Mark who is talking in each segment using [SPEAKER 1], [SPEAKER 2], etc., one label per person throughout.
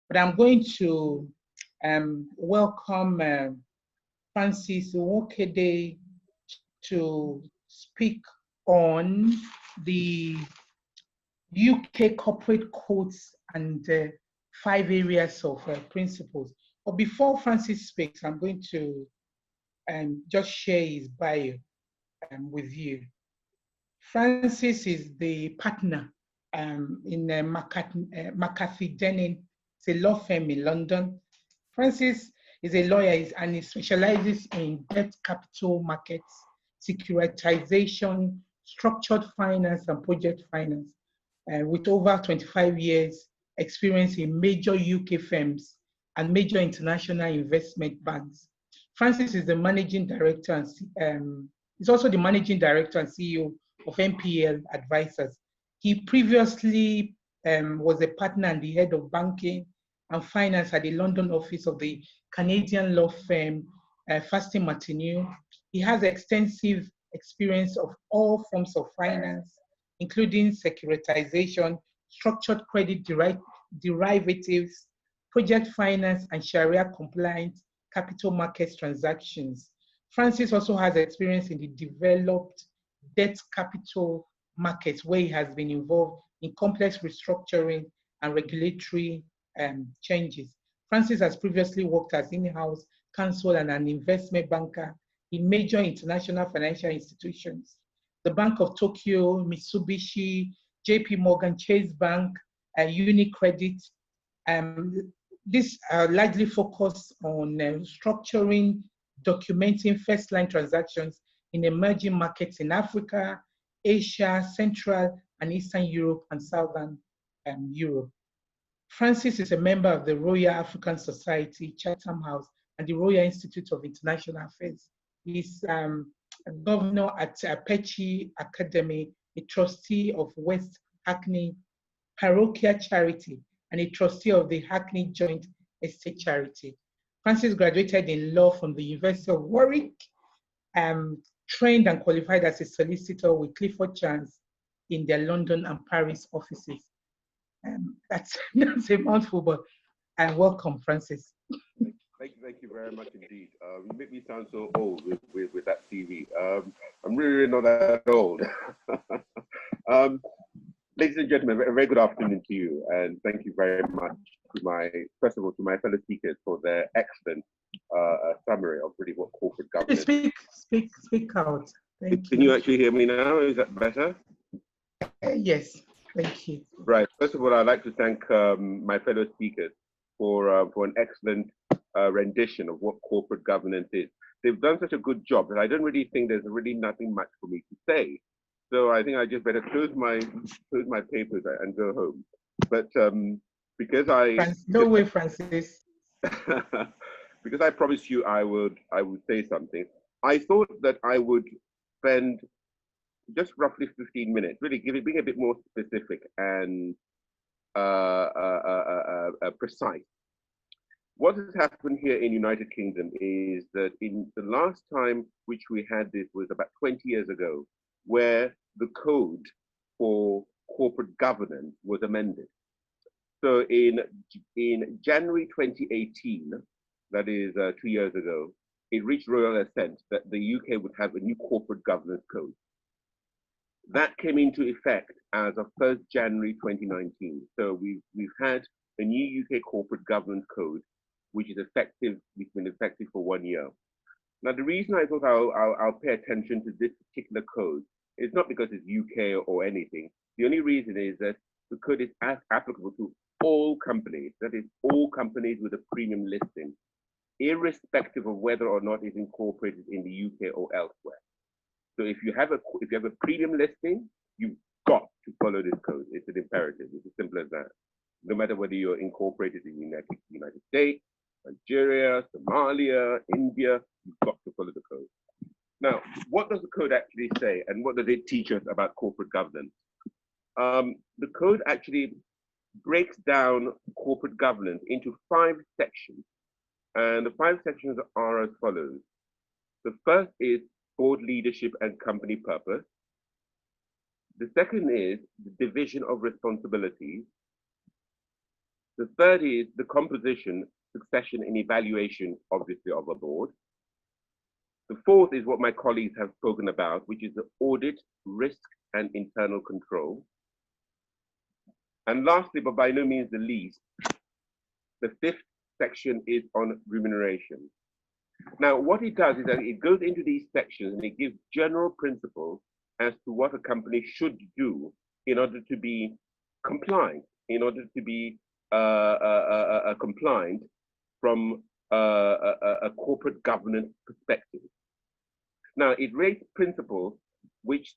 [SPEAKER 1] But I'm going to welcome Francis Nwokedi to speak on the UK corporate codes and 5 areas of principles. But before Francis speaks, I'm going to just share his bio with you. Francis is the partner in McCarthy Denning. It's a law firm in London. Francis is a lawyer and he specializes in debt capital markets, securitization, structured finance, and project finance. With over 25 years experience in major UK firms and major international investment banks. Francis is the managing director and is also the managing director and CEO of NPL Advisors. He previously was a partner and the head of banking and finance at the London office of the Canadian law firm Fasting Martineau. He has extensive experience of all forms of finance, including securitization, structured credit derivatives, project finance, and Sharia-compliant capital markets transactions. Francis also has experience in the developed debt capital markets, where he has been involved in complex restructuring and regulatory changes. Francis has previously worked as in-house counsel and an investment banker in major international financial institutions, the Bank of Tokyo, Mitsubishi, JP Morgan Chase Bank, UniCredit. This largely focus on structuring, documenting first-line transactions in emerging markets in Africa, Asia, Central and Eastern Europe, and Southern Europe. Francis is a member of the Royal African Society, Chatham House, and the Royal Institute of International Affairs. He's a governor at Apeche Academy, a trustee of West Hackney Parochial Charity, and a trustee of the Hackney Joint Estate Charity. Francis graduated in law from the University of Warwick, trained and qualified as a solicitor with Clifford Chance in their London and Paris offices. That's a mouthful, but welcome, Francis.
[SPEAKER 2] Thank you very much indeed. You make me sound so old with that CV. I'm really not that old. Ladies and gentlemen, a very good afternoon to you, and thank you very much first of all, to my fellow speakers for their excellent summary of really what corporate governance.
[SPEAKER 1] Speak out.
[SPEAKER 2] Can you actually hear me now? Is that better?
[SPEAKER 1] Yes, thank you.
[SPEAKER 2] Right. First of all, I'd like to thank my fellow speakers for an excellent rendition of what corporate governance is. They've done such a good job that I don't really think there's really nothing much for me to say. So I think I just better close my papers and go home. But because
[SPEAKER 1] no way, Francis.
[SPEAKER 2] Because I promised you I would say something. I thought that I would spend just roughly 15 minutes, really being a bit more specific and precise. What has happened here in United Kingdom is that in the last time which we had this was about 20 years ago, where the code for corporate governance was amended. So in January 2018, that is 2 years ago, it reached royal assent that the UK would have a new corporate governance code. That came into effect as of 1st January 2019. So we've had a new UK corporate governance code, which is effective, it's been effective for 1 year. Now, the reason I thought I'll pay attention to this particular code is not because it's UK or anything. The only reason is that the code is applicable to all companies, that is all companies with a premium listing, irrespective of whether or not it's incorporated in the UK or elsewhere. So if you have a premium listing, you've got to follow this code. It's an imperative. It's as simple as that. No matter whether you're incorporated in the United States, Nigeria, Somalia, India, you've got to follow the code. Now, what does the code actually say, and what does it teach us about corporate governance? The code actually breaks down corporate governance into 5 sections, and the 5 sections are as follows. The first is board leadership and company purpose. The second is the division of responsibilities. The third is the composition, succession, and evaluation, obviously, of a board. The fourth is what my colleagues have spoken about, which is the audit, risk, and internal control. And lastly, but by no means the least, the fifth section is on remuneration. Now, what it does is that it goes into these sections and it gives general principles as to what a company should do in order to be compliant, in order to be compliant from a corporate governance perspective. Now, it rates principles which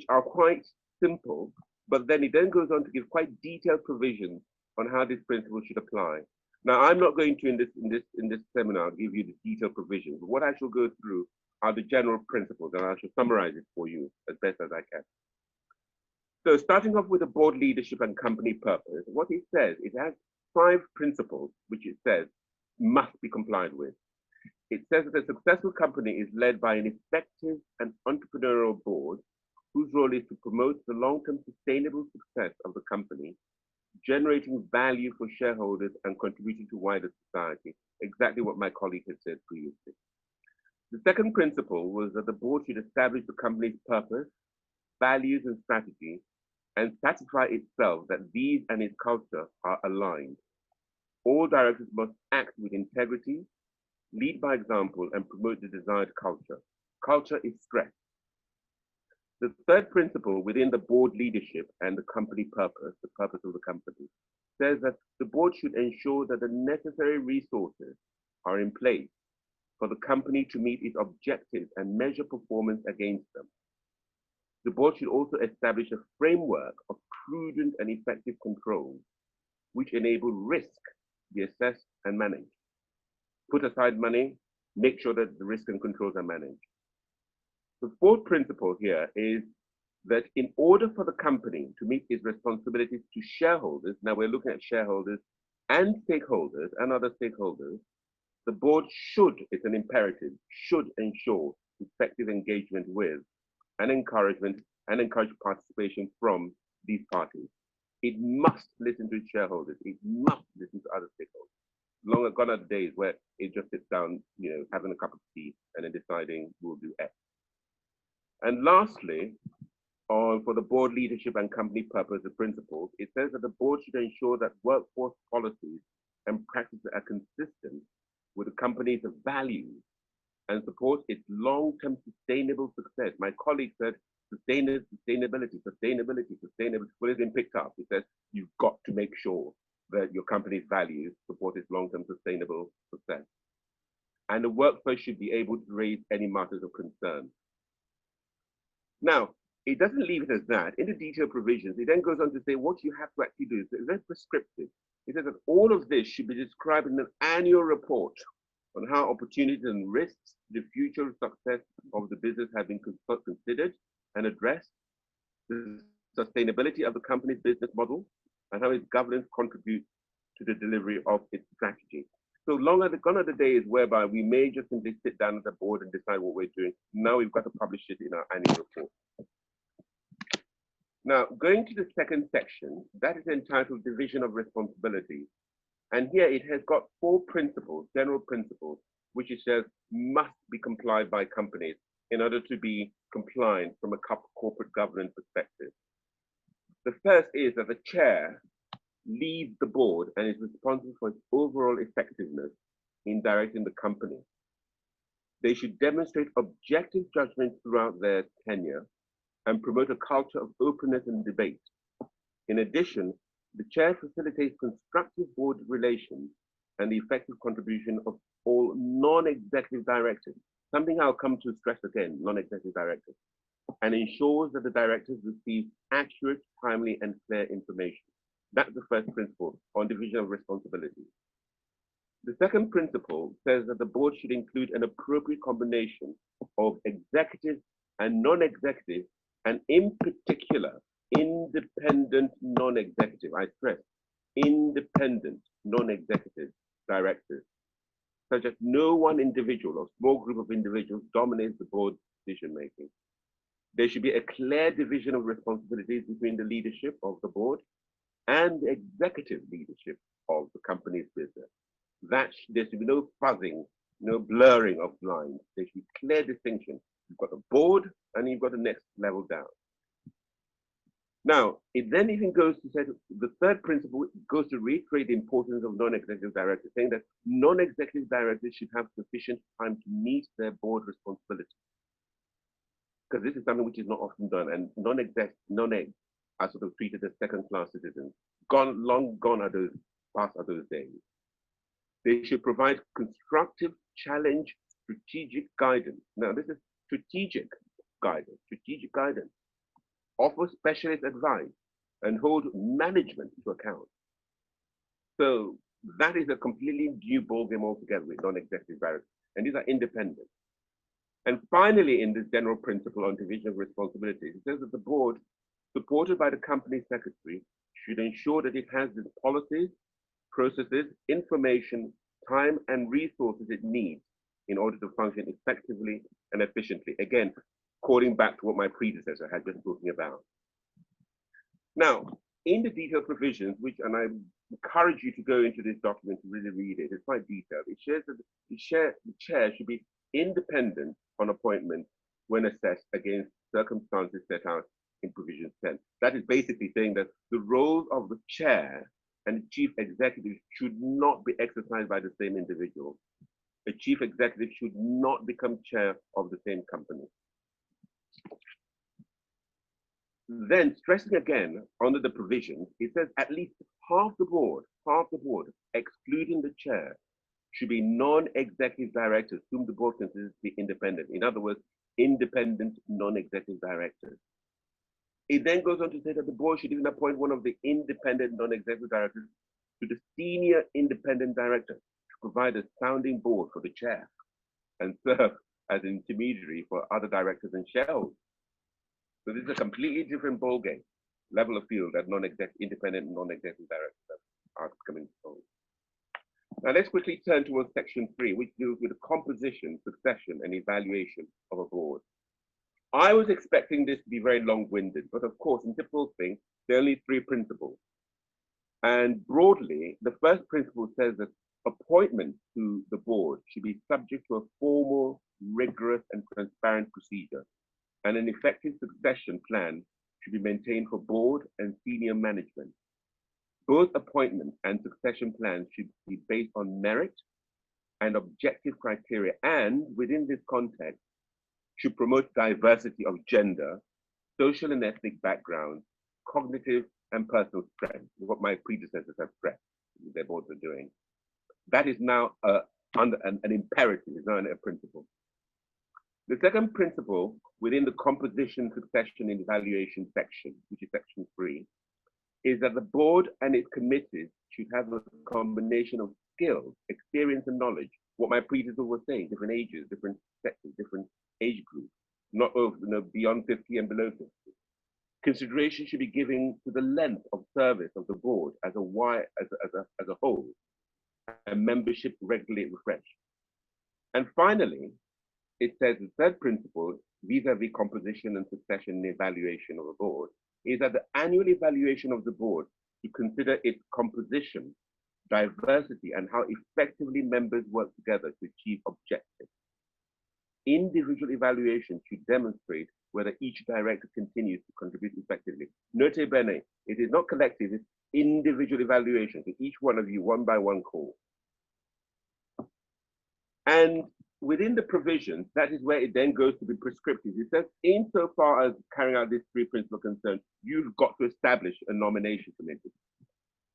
[SPEAKER 2] are quite simple, but then it then goes on to give quite detailed provisions on how this principle should apply. Now, I'm not going to, in this seminar, give you the detailed provisions, but what I shall go through are the general principles, and I shall summarize it for you as best as I can. So starting off with the board leadership and company purpose, what it says, it has 5 principles, which it says must be complied with. It says that a successful company is led by an effective and entrepreneurial board whose role is to promote the long-term sustainable success of the company, generating value for shareholders and contributing to wider society, exactly what my colleague had said previously. The second principle was that the board should establish the company's purpose, values, and strategy, and satisfy itself that these and its culture are aligned. All directors must act with integrity, lead by example, and promote the desired culture. Culture is stressed. The third principle within the board leadership and the company purpose, the purpose of the company, says that the board should ensure that the necessary resources are in place for the company to meet its objectives and measure performance against them. The board should also establish a framework of prudent and effective controls which enable risk to be assessed and managed. Put aside money, make sure that the risk and controls are managed. The fourth principle here is that in order for the company to meet its responsibilities to shareholders, now we're looking at shareholders and stakeholders and other stakeholders, the board should, it's an imperative, should ensure effective engagement with and encourage participation from these parties. It must listen to its shareholders. It must listen to other stakeholders. Long gone are the days where it just sits down, having a cup of tea and then deciding we'll do X. And lastly, for the board leadership and company purpose and principles, it says that the board should ensure that workforce policies and practices are consistent with the company's values and support its long-term sustainable success. My colleague said sustainability. Well, it's been picked up. It says you've got to make sure that your company's values support its long-term sustainable success. And the workforce should be able to raise any matters of concern. Now, it doesn't leave it as that. In the detailed provisions, it then goes on to say what you have to actually do. So it's very prescriptive. It says that all of this should be described in an annual report on how opportunities and risks to the future success of the business have been considered and addressed, the sustainability of the company's business model, and how its governance contributes to the delivery of its strategy. So gone are the days whereby we may just simply sit down at the board and decide what we're doing. Now we've got to publish it in our annual report. Now, going to the second section, that is entitled Division of Responsibilities. And here it has got 4 principles, general principles, which it says must be complied by companies in order to be compliant from a corporate governance perspective. The first is that the chair leads the board and is responsible for its overall effectiveness in directing the company. They should demonstrate objective judgment throughout their tenure and promote a culture of openness and debate. In addition, the chair facilitates constructive board relations and the effective contribution of all non-executive directors, something I'll come to stress again, non-executive directors, and ensures that the directors receive accurate, timely, and clear information. That's the first principle on division of responsibilities. The second principle says that the board should include an appropriate combination of executive and non-executive, and in particular, independent non-executive, I stress, independent non-executive directors, such that no one individual or small group of individuals dominates the board's decision-making. There should be a clear division of responsibilities between the leadership of the board and the executive leadership of the company's business. There should be no fuzzing, no blurring of lines. There should be clear distinction. You've got the board and you've got the next level down. Now, it then even goes to say the third principle goes to reiterate the importance of non-executive directors, saying that non-executive directors should have sufficient time to meet their board responsibilities. Because this is something which is not often done, and non-execs are sort of treated as second-class citizens. Long gone are those, past are those days. They should provide constructive challenge, strategic guidance. Now, this is strategic guidance. Offer specialist advice and hold management to account. So that is a completely new ballgame altogether with non-executive directors, and these are independent. And finally, in this general principle on division of responsibilities, it says that the board, supported by the company secretary, should ensure that it has the policies, processes, information, time, and resources it needs in order to function effectively and efficiently. Again, according back to what my predecessor had just spoken about. Now, in the detailed provisions, and I encourage you to go into this document to really read it, it's quite detailed. It shares that the chair should be independent on appointment when assessed against circumstances set out in provision 10. That is basically saying that the roles of the chair and the chief executive should not be exercised by the same individual. The chief executive should not become chair of the same company. Then, stressing again under the provisions, it says at least half the board, excluding the chair, should be non-executive directors whom the board considers to be independent. In other words, independent non-executive directors. It then goes on to say that the board should even appoint one of the independent non-executive directors to the senior independent director to provide a sounding board for the chair and serve as an intermediary for other directors and shareholders. So this is a completely different ballgame, level of field that independent non-executive directors are coming from. Now let's quickly turn towards section 3, which deals with the composition, succession, and evaluation of a board. I was expecting this to be very long-winded, but of course, in typical things, there are only 3 principles. And broadly, the first principle says that appointment to the board should be subject to a formal, rigorous, and transparent procedure, and an effective succession plan should be maintained for board and senior management. Both appointment and succession plans should be based on merit and objective criteria, and within this context, should promote diversity of gender, social and ethnic backgrounds, cognitive and personal strength, what my predecessors have stressed, their boards are doing. That is now under an imperative, it's not a principle. The second principle within the composition, succession, and evaluation section, which is section 3, is that the board and its committees should have a combination of skills, experience, and knowledge. What my predecessor was saying, different ages, different sectors, different age groups, not beyond 50 and below 50. Consideration should be given to the length of service of the board as a whole, and membership regularly refreshed. And finally, it says the third principle, vis-a-vis composition and succession and evaluation of a board, is that the annual evaluation of the board to consider its composition, diversity, and how effectively members work together to achieve objectives. Individual evaluation should demonstrate whether each director continues to contribute effectively. Note bene, it is not collective, it's individual evaluation. So each one of you, one by one, call. And within the provisions, that is where it then goes to be prescriptive. It says, insofar as carrying out these 3 principles concerned, you've got to establish a nomination committee.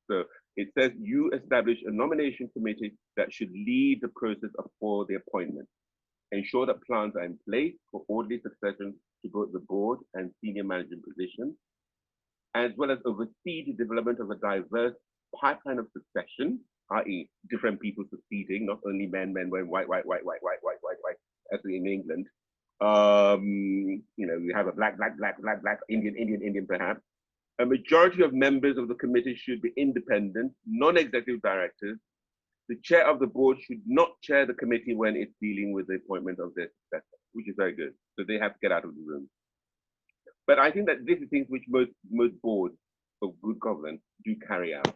[SPEAKER 2] So it says you establish a nomination committee that should lead the process for the appointment. Ensure that plans are in place for orderly succession to both the board and senior management positions, as well as oversee the development of a diverse pipeline of succession, i.e. different people succeeding, not only men, white, as in England. We have a black, Indian perhaps. A majority of members of the committee should be independent, non-executive directors. The chair of the board should not chair the committee when it's dealing with the appointment of their successor, which is very good. So they have to get out of the room. But I think that this is things which most boards of good governance do carry out.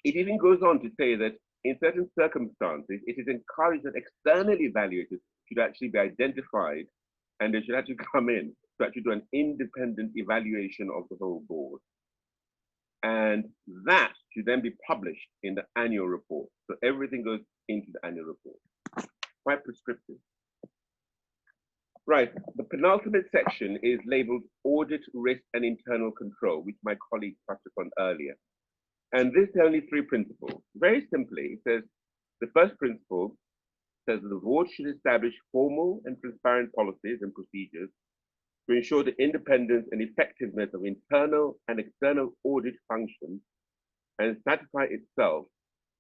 [SPEAKER 2] It even goes on to say that in certain circumstances, it is encouraged that external evaluators should actually be identified, and they should actually come in to actually do an independent evaluation of the whole board. And that should then be published in the annual report. So everything goes into the annual report. Quite prescriptive. Right, the penultimate section is labeled Audit, Risk and Internal Control, which my colleague touched upon earlier. And this is only 3 principles. Very simply, it says, the first principle says that the board should establish formal and transparent policies and procedures to ensure the independence and effectiveness of internal and external audit functions and satisfy itself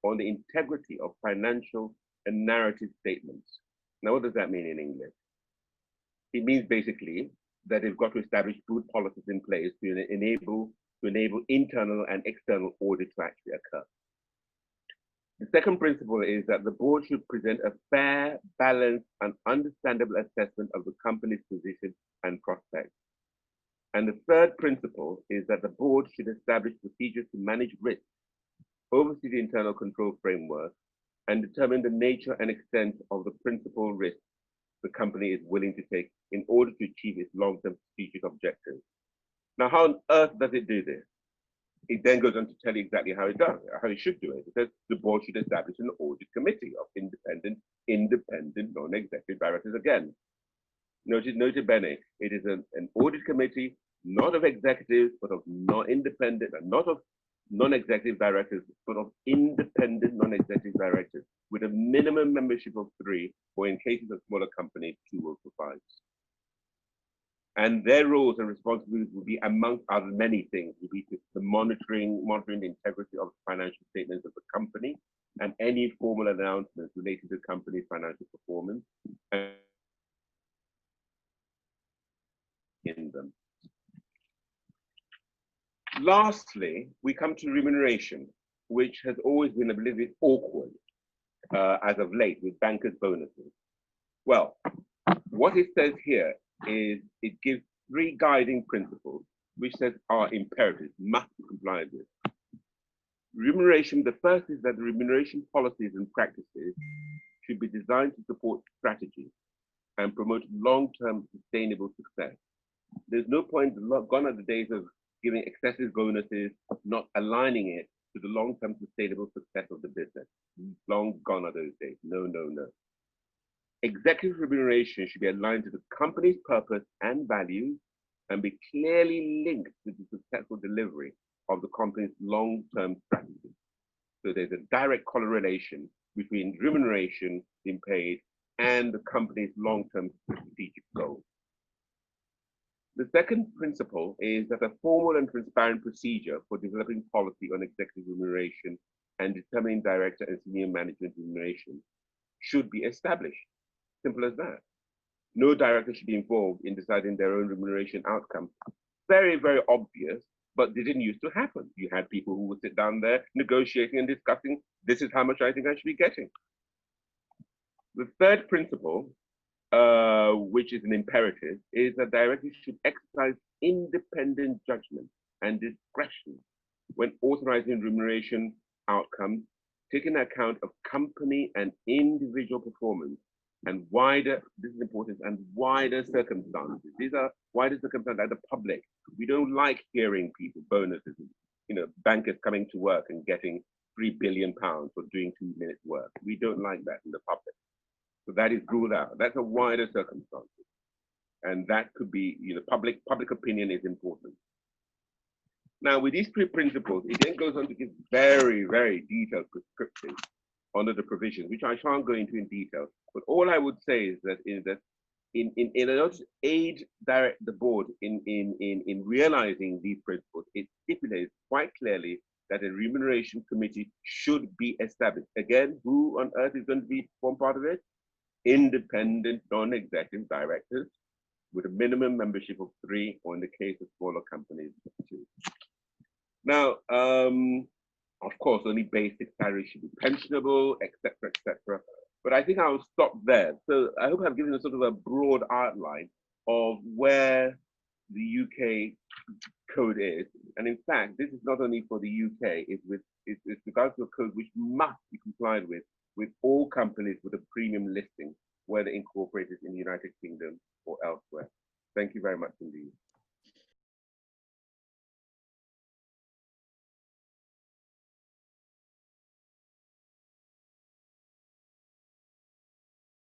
[SPEAKER 2] on the integrity of financial and narrative statements. Now, what does that mean in English? It means basically that they've got to establish good policies in place to enable internal and external audit to actually occur. The second principle is that the board should present a fair, balanced, and understandable assessment of the company's position and prospects. And the third principle is that the board should establish procedures to manage risk, oversee the internal control framework, and determine the nature and extent of the principal risk the company is willing to take in order to achieve its long-term strategic objectives. Now, how on earth does it do this? It then goes on to tell you exactly how it does, how it should do it. It says the board should establish an audit committee of independent non-executive directors again. Noted bene, it is an audit committee, not of executives, but of non-independent, and not of non-executive directors, but of independent non-executive directors with a minimum membership of 3, or in cases of smaller companies, 2 will suffice. And their roles and responsibilities will be, amongst other many things, will be the monitoring the integrity of the financial statements of the company and any formal announcements related to the company's financial performance and in them. Lastly, we come to remuneration, which has always been a little bit awkward as of late with bankers' bonuses. Well, what it says here is it gives 3 guiding principles, which says are imperatives, must be complied with. Remuneration, the first is that the remuneration policies and practices should be designed to support strategy and promote long-term sustainable success. There's no point, gone are the days of giving excessive bonuses, not aligning it to the long-term sustainable success of the business. Long gone are those days. No, no, no. Executive remuneration should be aligned to the company's purpose and values and be clearly linked to the successful delivery of the company's long-term strategy. So there's a direct correlation between remuneration being paid and the company's long-term strategic goals. The second principle is that a formal and transparent procedure for developing policy on executive remuneration and determining director and senior management remuneration should be established. Simple as that. No director should be involved in deciding their own remuneration outcome. Very, very obvious, but it didn't used to happen. You had people who would sit down there negotiating and discussing, this is how much I think I should be getting. The third principle, which is an imperative, is that directors should exercise independent judgment and discretion when authorizing remuneration outcomes, taking account of company and individual performance and wider, this is important, and wider circumstances. These are wider circumstances like the public. We don't like hearing people, bonuses, bankers coming to work and getting £3 billion for doing 2 minutes work. We don't like that in the public. So that is ruled out. That's a wider circumstance. And that could be, public opinion is important. Now, with these 3 principles, it then goes on to give very, very detailed prescriptions under the provisions, which I shan't go into in detail. But all I would say is that in order to aid the board in realizing these principles, it stipulates quite clearly that a remuneration committee should be established. Again, who on earth is going to be one part of it? Independent non-executive directors with a minimum membership of 3, or in the case of smaller companies, 2. Now, of course, only basic salary should be pensionable, etc., etc. But I think I'll stop there. So I hope I've given a sort of a broad outline of where the UK code is. And in fact, this is not only for the UK, it's regards to a code which must be complied with all companies with a premium listing, whether incorporated in the United Kingdom or elsewhere. Thank you very much indeed.